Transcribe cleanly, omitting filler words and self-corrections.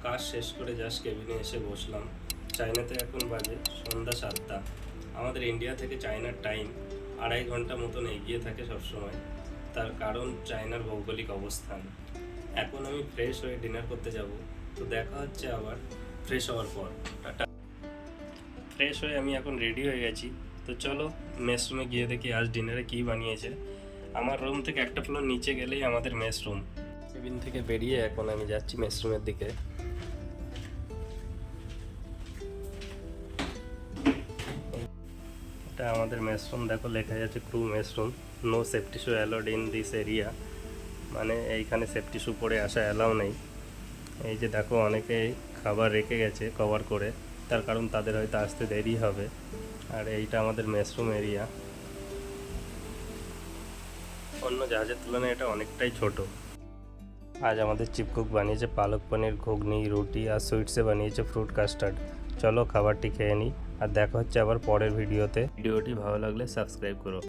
কাজ শেষ করে জাস্ট কেবিনে এসে বসলাম। চায়নাতে এখন বাজে সন্ধ্যা 7টা। আমাদের ইন্ডিয়া থেকে চায়নার টাইম 2.5 ঘন্টা মতন এগিয়ে থাকে সবসময়। তার কারণ চায়নার ভৌগোলিক অবস্থান। এখন আমি ফ্রেশ হয়ে ডিনার করতে যাব, তো দেখা হচ্ছে আবার ফ্রেশ হওয়ার পর। টাটা। ফ্রেশ হয়ে আমি এখন রেডি হয়ে গেছি, তো চলো মেস রুমে গিয়ে দেখি আজ ডিনারে কী বানিয়েছে। আমার রুম থেকে একটা ফ্লোর নিচে গেলেই আমাদের মেস রুম। কেবিন থেকে বেরিয়ে এখন আমি যাচ্ছি মেস রুমের দিকে। এটা আমাদের মেস রুম, দেখো লেখা যাচ্ছে crew mess room, no safety shoe allowed in this area. মানে এইখানে সেফটি শু পরে আসা অ্যালাউ নেই। এই যে দেখো অনেকেই খাবার রেখে গেছে কভার করে, তার কারণ তাদের হয়তো আসতে দেরি হবে। আর এইটা আমাদের মেসরুম এরিয়া। অন্য জাহাজের তুলনায় এটা অনেকটাই ছোট। আজ আমাদের চিফ কুক বানিয়েছে পালক পনির, ঘুগনি, রুটি, আর সুইটসে বানিয়েছে ফ্রুট কাস্টার্ড। চলো খাবারটি খেয়ে নিই, আর দেখা হচ্ছে আবার পরের ভিডিওতে। ভিডিওটি ভালো লাগলে সাবস্ক্রাইব করো।